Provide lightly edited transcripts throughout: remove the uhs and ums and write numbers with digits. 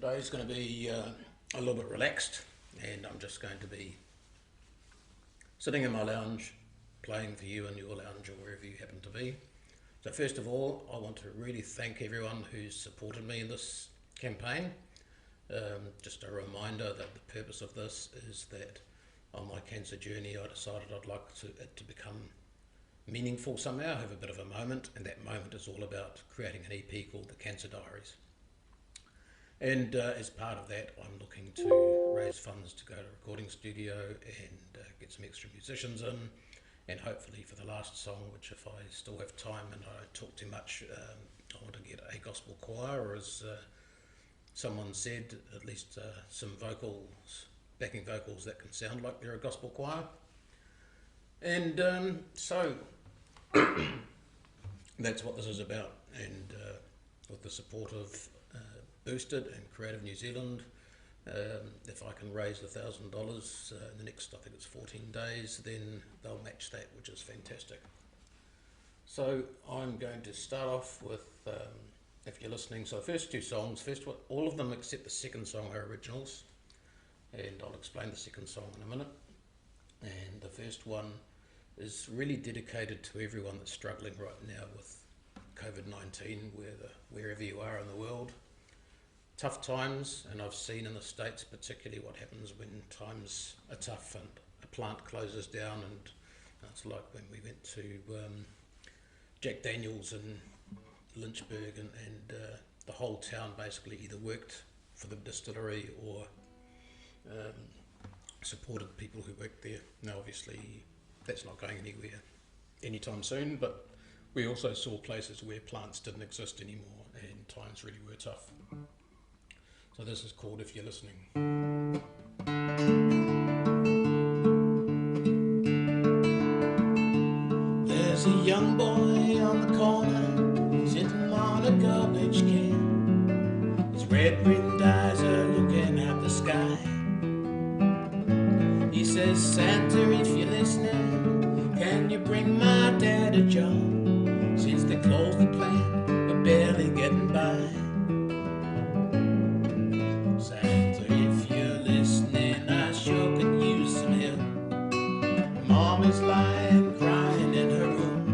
Today is going to be a little bit relaxed, and I'm just going to be sitting in my lounge playing for you in your lounge or wherever you happen to be. So first of all, I want to really thank everyone who's supported me in this campaign. Just a reminder that the purpose of this is that on my cancer journey I decided I'd like it to become meaningful somehow, have a bit of a moment, and that moment is all about creating an EP called the Cancer Diaries. And as part of that, I'm looking to raise funds to go to a recording studio and get some extra musicians in, and hopefully for the last song, which if I still have time and I don't talk too much, I want to get a gospel choir, or as someone said, at least some vocals, backing vocals that can sound like they're a gospel choir. And so that's what this is about, and with the support of Boosted and Creative New Zealand, if I can raise $1,000 in the next, I think it's 14 days, then they'll match that, which is fantastic. So I'm going to start off with, if you're listening, so the first two songs, all of them except the second song are originals, and I'll explain the second song in a minute. And the first one is really dedicated to everyone that's struggling right now with COVID-19, wherever you are in the world. Tough times, and I've seen in the States particularly what happens when times are tough and a plant closes down, and it's like when we went to Jack Daniels in Lynchburg, and the whole town basically either worked for the distillery or supported people who worked there. Now obviously that's not going anywhere anytime soon, but we also saw places where plants didn't exist anymore and times really were tough. So this is called If You're Listening. There's a young boy on the corner sitting on a garbage can. His red-rimmed eyes are looking at the sky. He says, Santa, if you're listening, can you bring my dad a job? Since they closed the plant, we're barely getting by. Santa, if you're listening, I sure could use some help. Mom is lying, crying in her room.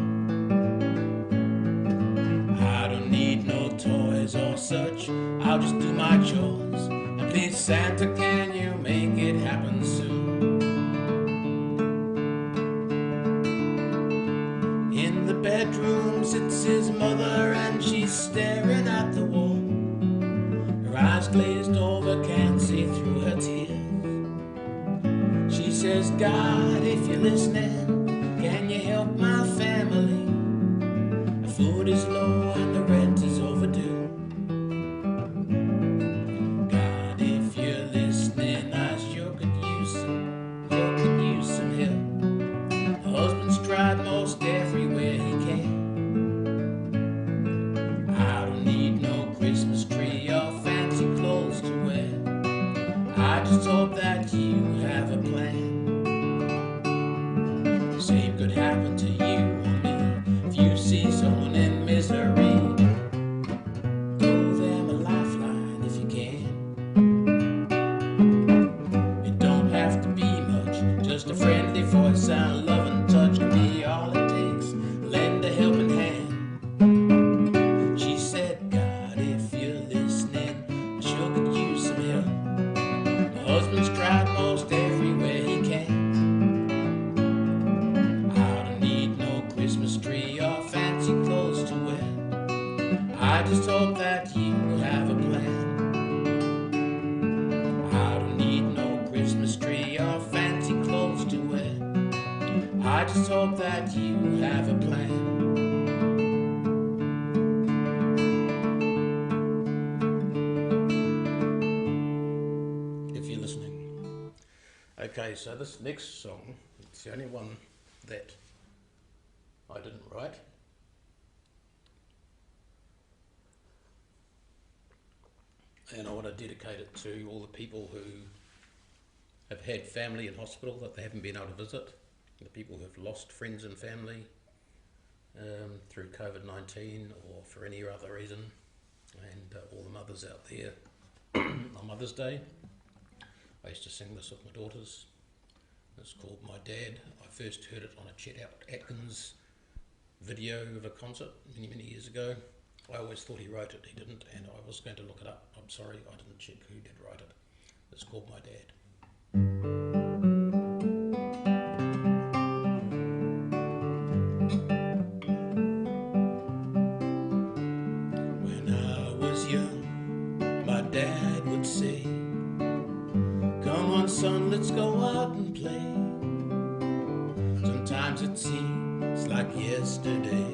I don't need no toys or such, I'll just do my chores. And please, Santa, can you make it happen soon? In the bedroom sits his mother, and she's staring at the wall. Her eyes glazed over, can't see through her tears. She says, God, if you're listening, can you help my family? The food is low and the rent is overdue. God, if you're listening, I sure could use some help. My husband's tried most everywhere he can. I don't need no Christmas tree or fancy clothes to wear. I just hope that you have a plan. The same could happen to you or me. If you see someone in misery, throw them a lifeline if you can. It don't have to be much, just a friendly voice and a loving touch can be all it takes. Lend a helping hand. She said, God, if you're listening, I sure could use some help. My husband's tried most everywhere he can. I don't need no Christmas tree or fancy clothes to wear. I just hope that you have a plan. I don't need no Christmas tree or fancy clothes to wear. I just hope that you have a plan. If you're listening. Okay, so this next song, it's the only one that I didn't write. And I want to dedicate it to all the people who have had family in hospital that they haven't been able to visit, the people who have lost friends and family through COVID-19 or for any other reason, and all the mothers out there Mother's Day. I used to sing this with my daughters. It's called My Dad. I first heard it on a Chet Atkins video of a concert many years ago. I always thought he wrote it, he didn't, and I was going to look it up. I'm sorry, I didn't check who did write it. It's called My Dad. When I was young, my dad would say, "Come on son, let's go out and play." Sometimes it seems like yesterday.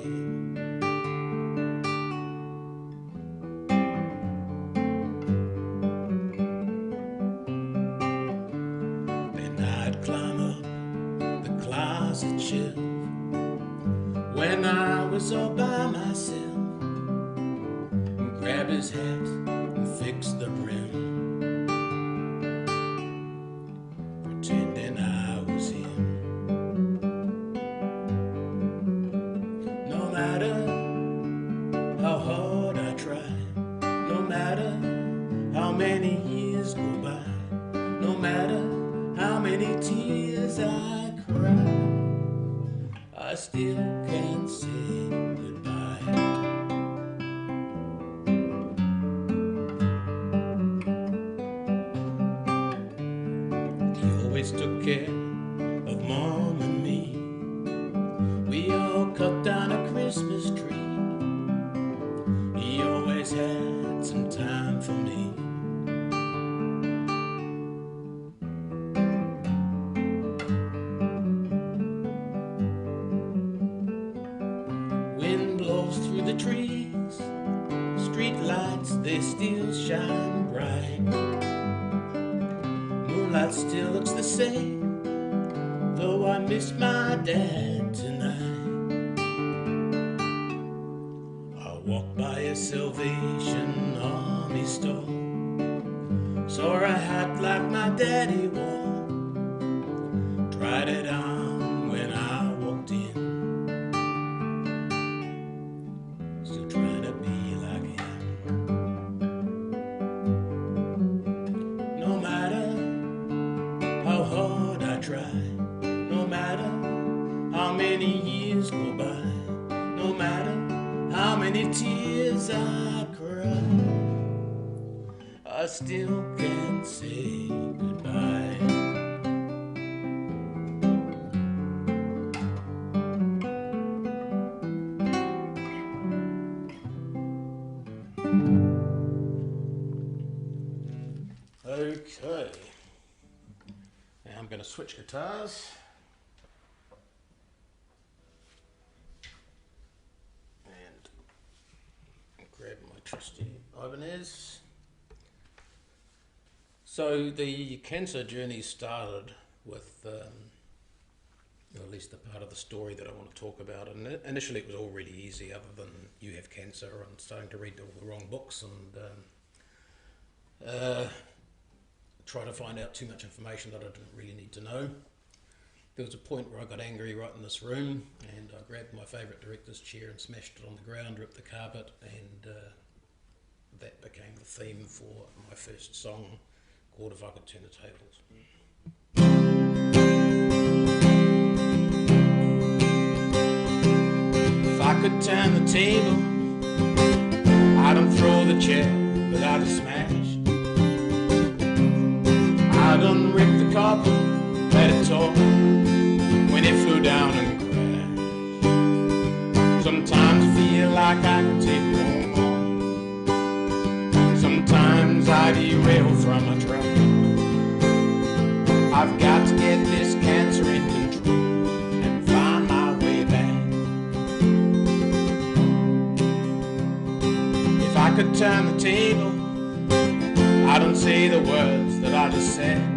Then I'd climb up the closet shelf when I was all by myself, and grab his hat and fix the brim, pretending I was him. No matter how hard I try, no matter how many years go by, no matter how many tears I cry, I still can't say goodbye. He always took care of Mom and me. We all cut down a Christmas tree. He always had some time for me. Wind blows through the trees, street lights, they still shine bright. Moonlight still looks the same, though I miss my dad tonight. I walked by a Salvation Army store, saw a hat like my daddy wore, tried it on when I walked in, still trying to be like him. No matter how hard I try, no matter how many years go by, no matter how many tears I cry, I still can't say goodbye. Okay, now I'm going to switch guitars. And grab my trusty Ibanez. So the cancer journey started with, or at least the part of the story that I want to talk about. And initially it was all really easy, other than you have cancer and starting to read all the wrong books and try to find out too much information that I didn't really need to know. There was a point where I got angry right in this room, and I grabbed my favourite director's chair and smashed it on the ground, ripped the carpet, and that became the theme for my first song, called If I Could Turn the Tables. If I could turn the table, I'd unthrow the chair that I just smashed. I'd unrip the carpet, let it talk when it flew down and crashed. Sometimes I feel like I could take no more. Sometimes I derail from a track. I've got to get this cancer in control and find my way back. If I could turn the table, I don't say the words that I just said.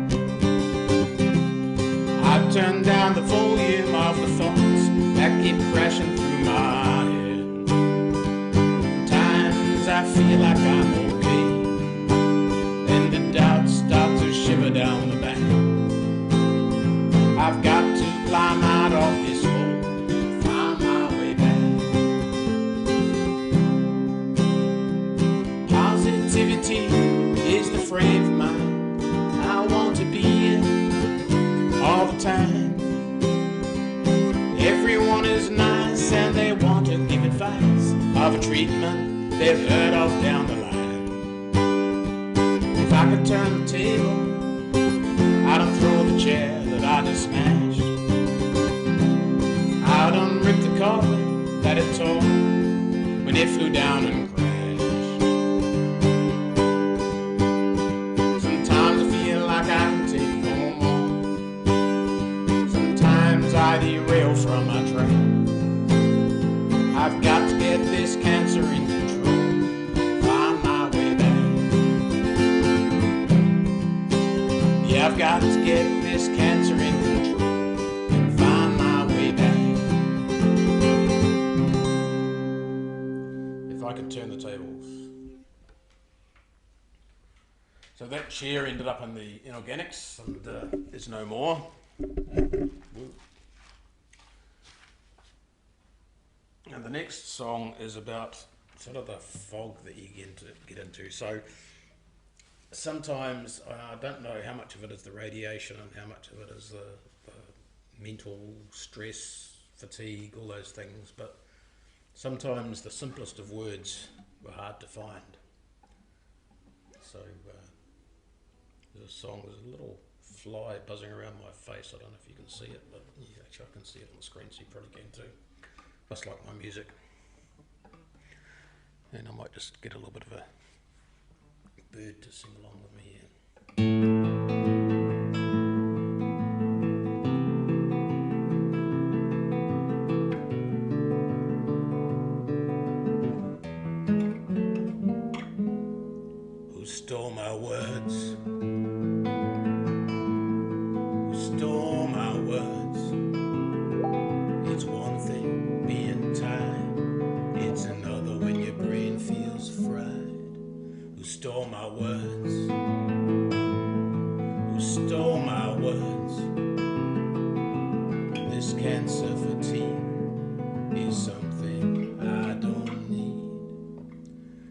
I'd turn down the volume of the thoughts that keep crashing through my head. Times I feel like I'm okay, then the doubts start to shiver down the back. I've got to climb out of this hole, find my way back. Positivity is the frame of mind I want to be in all the time. Everyone is nice and they want to give advice of a treatment they've heard of down the line. If I could turn the table, I'd unthrow the chair that I just smashed. I'd unrip the carpet that it tore when it flew down and crashed. Sometimes I feel like I can take no more. Sometimes I derail from my track. I've got to get this cancer in control, find my way back. Yeah, I've got to get this cancer in control and find my way back. If I could turn the tables. So that chair ended up in the inorganics and there's no more. And the next song is about sort of the fog that you get into. So sometimes I don't know how much of it is the radiation and how much of it is the mental stress, fatigue, all those things, but sometimes the simplest of words were hard to find. So there's a song, there's a little fly buzzing around my face. I don't know if you can see it, but yeah, actually I can see it on the screen, so you probably can too. Must like my music. And I might just get a little bit of a bird to sing along with me here. Who stole my words? Who stole my words? It's one thing being tired, it's another when your brain feels fried. Who stole my words? Who stole my words? This cancer fatigue is something I don't need.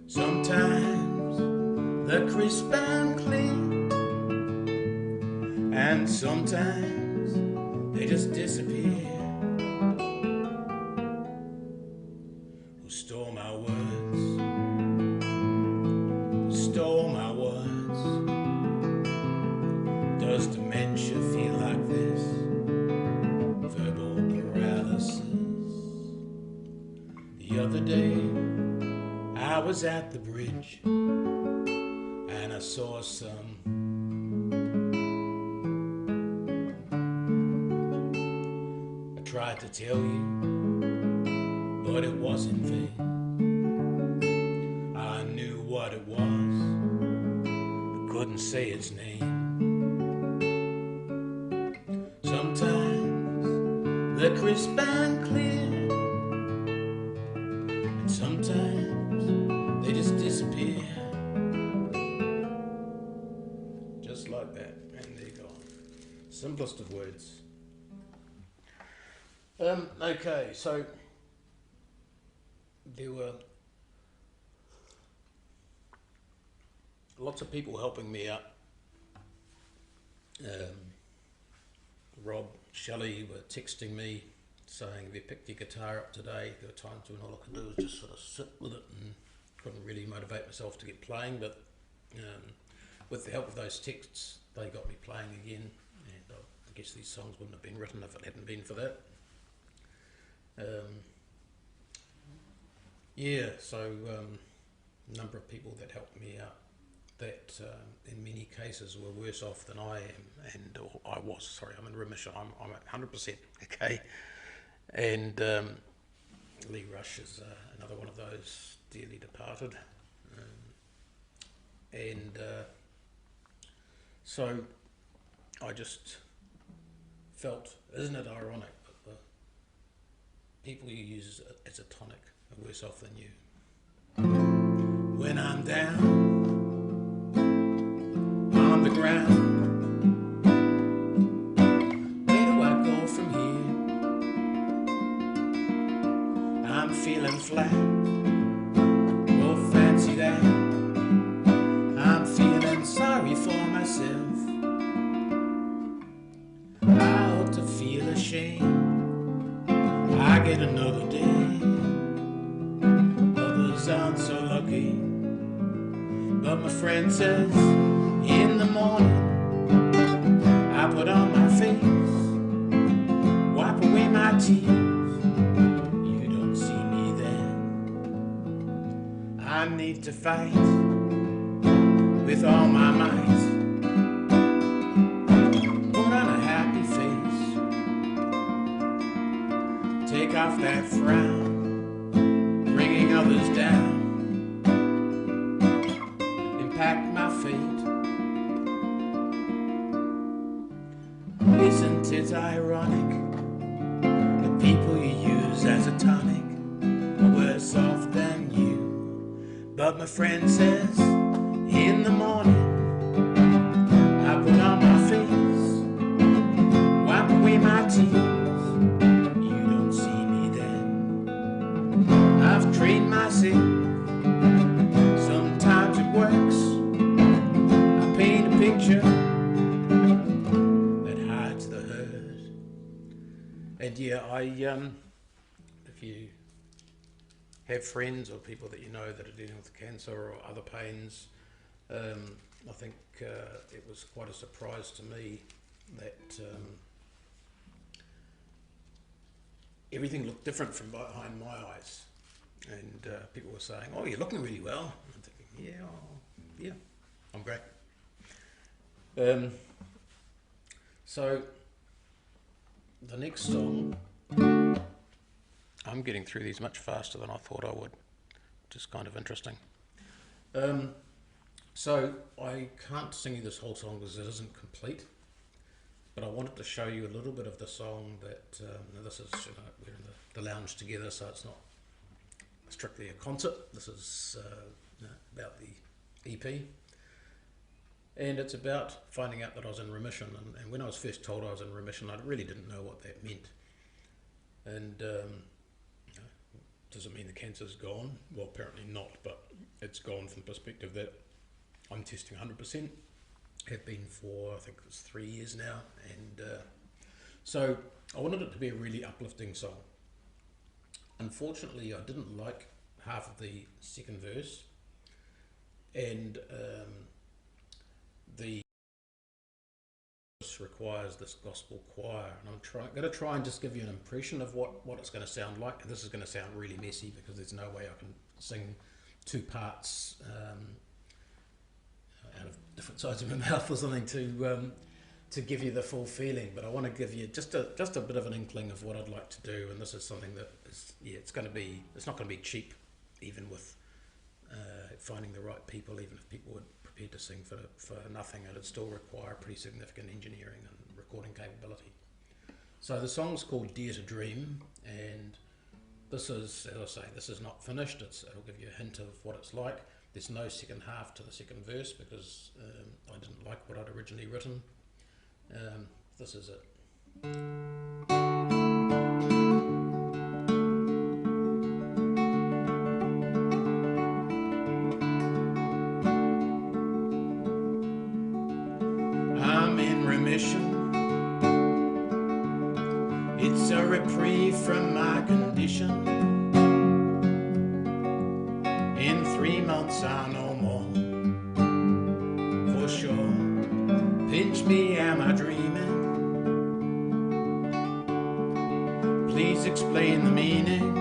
Sometimes they're crisp and clean, and sometimes they just disappear. Who stole my words? Who stole my words? Does dementia feel like this? Verbal paralysis. The other day I was at the bridge and I saw some I tried to tell you, but it was in vain. I knew what it was, but couldn't say its name. Sometimes they're crisp and clear, and sometimes they just disappear. Just like that, and they're gone. Simplest of words. Okay, so there were lots of people helping me out. Rob, Shelley were texting me saying, have you picked your guitar up today? There were times when all I could do was just sort of sit with it and couldn't really motivate myself to get playing, but with the help of those texts they got me playing again, and I guess these songs wouldn't have been written if it hadn't been for that. Yeah, so a number of people that helped me out that in many cases were worse off than I am, and or I was, sorry, I'm in remission, I'm at 100%, okay. And Lee Rush is another one of those dearly departed. So I just felt, isn't it ironic that the people you use as a tonic are worse off than you? When I'm down on the ground, where do I go from here? I'm feeling flat, oh fancy that. I'm feeling sorry. sorry for myself. I ought to feel ashamed. I get another day. Others aren't so lucky. But my friend says, in the morning, I put on my face, wipe away my tears. You don't see me then. I need to fight with all my might. Put on a happy face, take off that frown, bringing others down. Impact my fate. Isn't it ironic? The people you use as a tonic are worse off than you. But my friend says, in the morning, I put on my face, wipe away my tears. You don't see me then. I've trained myself. Sometimes it works. I paint a picture that hides the hurt. And yeah, if you have friends or people that you know that are dealing with cancer or other pains, I think it was quite a surprise to me that everything looked different from behind my eyes. And people were saying, "Oh, you're looking really well." I'm thinking, yeah, I'm great. So the next song, I'm getting through these much faster than I thought I would, which is kind of interesting. So I can't sing you this whole song because it isn't complete, but I wanted to show you a little bit of the song that, this is, we're in the lounge together, so it's not strictly a concert. This is about the EP, and it's about finding out that I was in remission. And when I was first told I was in remission, I really didn't know what that meant. And does it mean the cancer's gone? Well, apparently not, but it's gone from the perspective that I'm testing 100%. Have been for, I think it's 3 years now, and so I wanted it to be a really uplifting song. Unfortunately, I didn't like half of the second verse, and the verse requires this gospel choir, and I'm going to try and just give you an impression of what it's going to sound like. And this is going to sound really messy because there's no way I can sing two parts out of different sides of my mouth or something to give you the full feeling. But I want to give you just a bit of an inkling of what I'd like to do. And this is something that is, it's not going to be cheap, even with finding the right people. Even if people were prepared to sing for nothing, it'd still require pretty significant engineering and recording capability. So the song's called Dare to Dream, and this is, as I say, this is not finished. It'll give you a hint of what it's like. There's no second half to the second verse because I didn't like what I'd originally written. This is it. I'm in remission. It's a reprieve from my condition. In 3 months I know more, for sure. Pinch me, am I dreaming? Please explain the meaning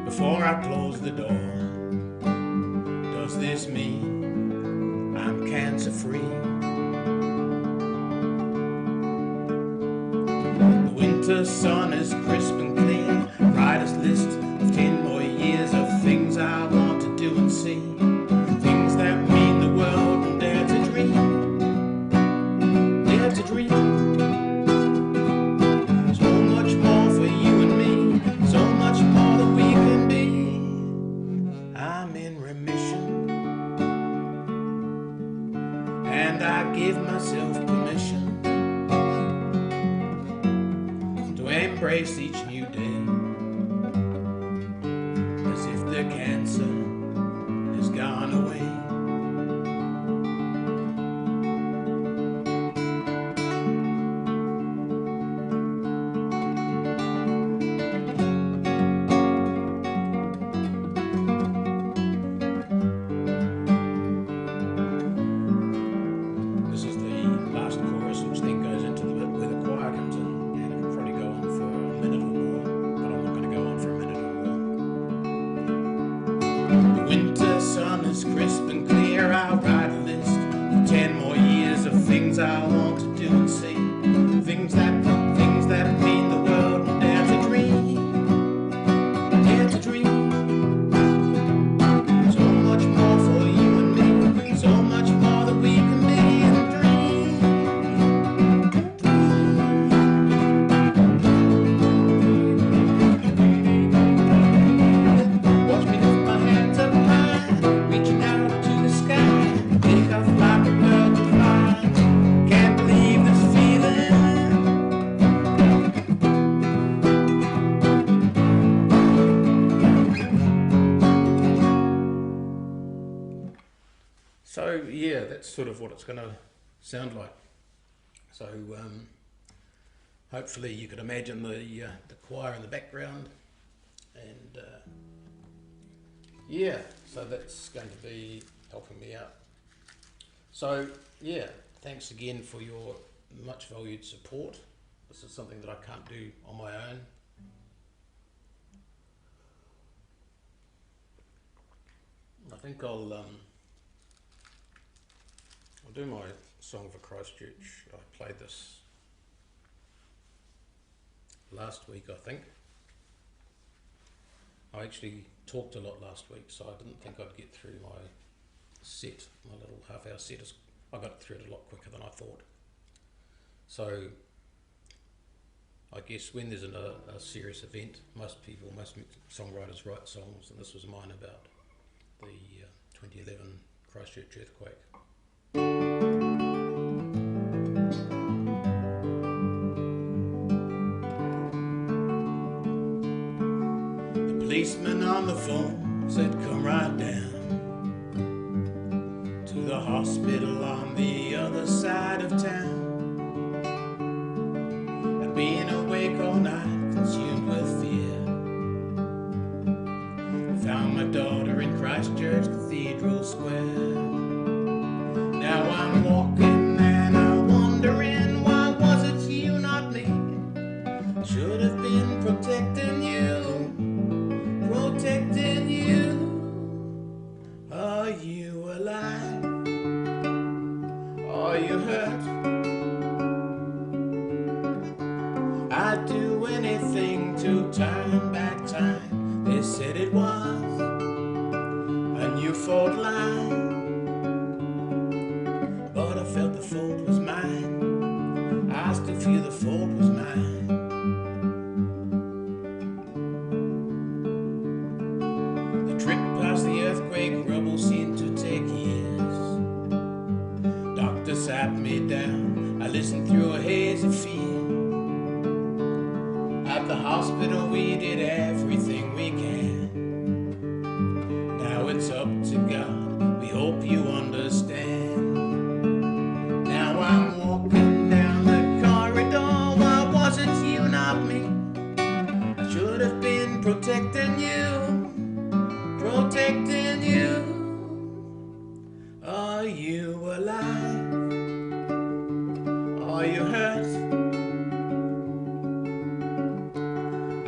before I close the door. Does this mean I'm cancer free? The winter sun is crisp and clear, brightest list of 10 more years of things I want to do and see, things that mean the world, and dare to dream, dare to dream. So much more for you and me, so much more that we can be. I'm in remission, and I give myself permission to embrace each new day as if the cancer has gone away. things I want to do and see, things that mean the world, and dare to dream, dare to dream. So much more for you and me, so much more that we can be and dream, dream. Watch me lift my hands up high, reaching out to the sky, take off like a bird to fly. Can't believe this feeling. So yeah, that's sort of what it's going to sound like. So hopefully you could imagine the choir in the background, and yeah, so that's going to be helping me out. So yeah, thanks again for your much valued support. This is something that I can't do on my own. I think I'll do my song for Christchurch. I played this last week, I think. I actually talked a lot last week, so I didn't think I'd get through my set, my little half-hour set. I got through it a lot quicker than I thought. So I guess when there's a serious event, most songwriters write songs, and this was mine about the 2011 Christchurch Earthquake. The policeman on the phone said, "Come right down to the hospital on the other side of town. I'd been awake all night, consumed with fear. Found my daughter in Christchurch Cathedral Square. Now I'm walking and I'm wondering, why was it you, not me? I should have been protecting you, protecting you. Are you alive? Are you hurt? I'd do anything to turn back time. They said it was a new fault line, but I felt the fault was mine. I still feel the fault was mine. The trip past the earthquake rubble seemed to take years. Doctor sat me down, I listened through a haze of fear. At the hospital we did everything we can. Now it's up to God, we hope you understand. Now I'm walking down the corridor, why was it you, not me? I should have been protecting you, protecting you. Are you alive? Are you hurt?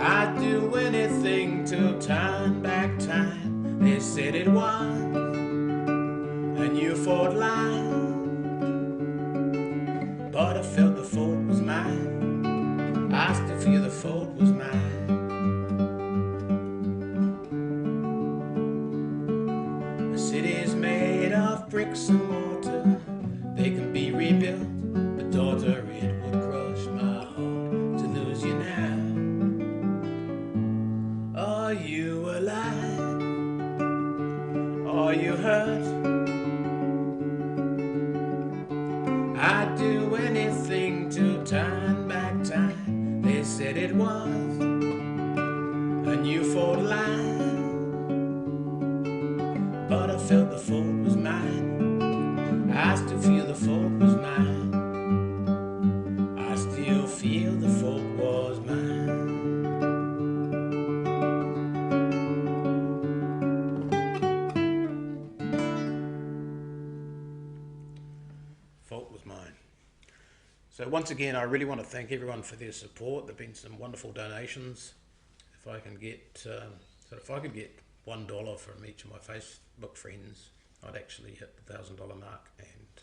I'd do anything to turn back time. They said it was a new fault line, but I felt the fault was mine. I still feel the fault was mine. The city's made of bricks and mortar, they can be rebuilt, but daughter, it would crush my heart to lose you now. Are you alive? Are you hurt? I'd do anything to turn back time. They said it was a new fault line, but I felt the fault was mine. I still feel the fault was mine. I still feel the fault was mine. Fault was mine. So once again, I really want to thank everyone for their support. There have been some wonderful donations. If I can get, if I could get $1 from each of my Facebook friends, I'd actually hit the $1,000 mark and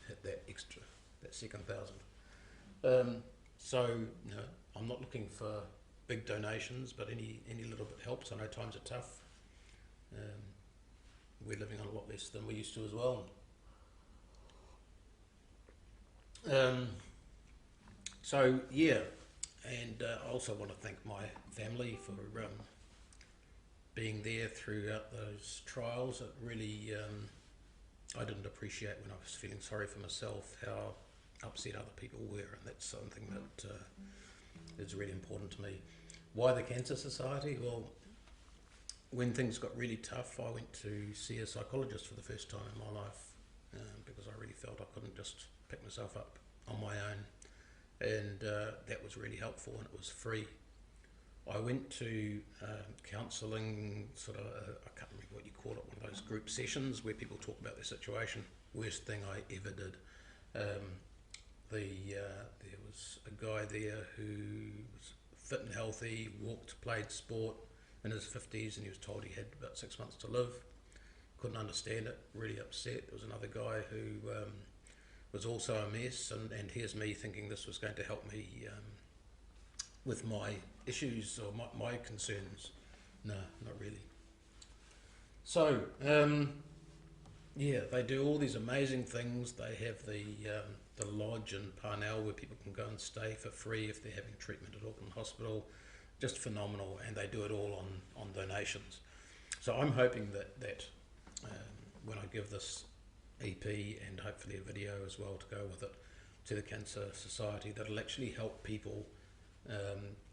hit that extra that second thousand. So, you know, I'm not looking for big donations, but any little bit helps. I know times are tough. We're living on a lot less than we used to as well. So yeah, and I also want to thank my family for being there throughout those trials. It really, I didn't appreciate when I was feeling sorry for myself how upset other people were, and that's something that is really important to me. Why the Cancer Society? Well, when things got really tough, I went to see a psychologist for the first time in my life because I really felt I couldn't just pick myself up on my own, and that was really helpful, and it was free. I went to counselling, sort of, I can't remember what you call it, one of those group sessions where people talk about their situation. Worst thing I ever did. There was a guy there who was fit and healthy, walked, played sport, in his 50s, and he was told he had about 6 months to live. Couldn't understand it, really upset. There was another guy who was also a mess, and here's me thinking this was going to help me with my issues or my concerns. No, not really. So, yeah, they do all these amazing things. They have the lodge in Parnell where people can go and stay for free if they're having treatment at Auckland Hospital. Just phenomenal, and they do it all on donations. So I'm hoping that when I give this EP and hopefully a video as well to go with it to the Cancer Society, that'll actually help people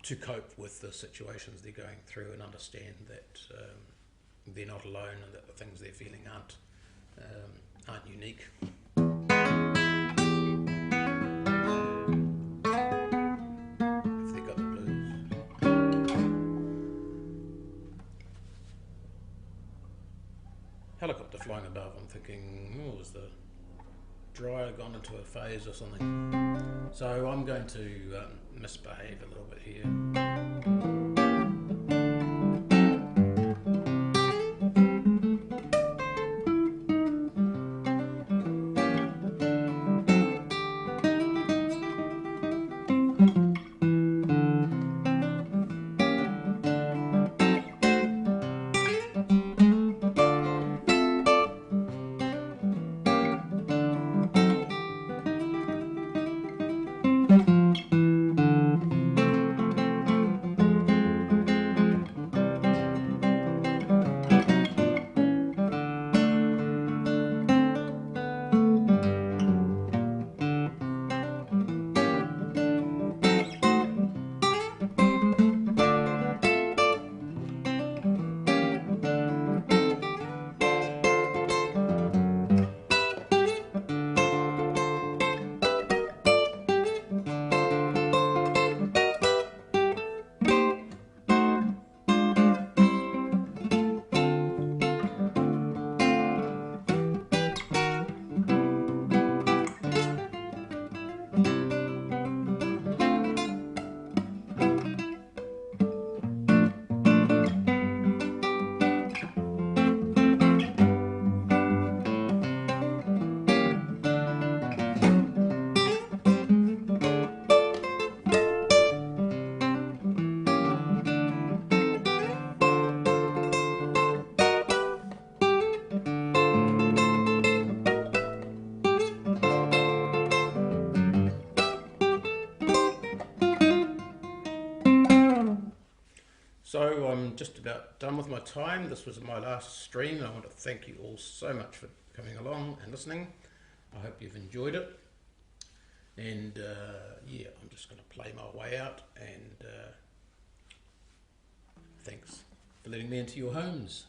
to cope with the situations they're going through and understand that they're not alone and that the things they're feeling aren't unique. If they've got the blues. Helicopter flying above, I'm thinking, oh, was the dryer gone into a phase or something? So I'm going to misbehave a little bit here. So I'm just about done with my time. This was my last stream, and I want to thank you all so much for coming along and listening. I hope you've enjoyed it. And yeah, I'm just going to play my way out, and thanks for letting me into your homes.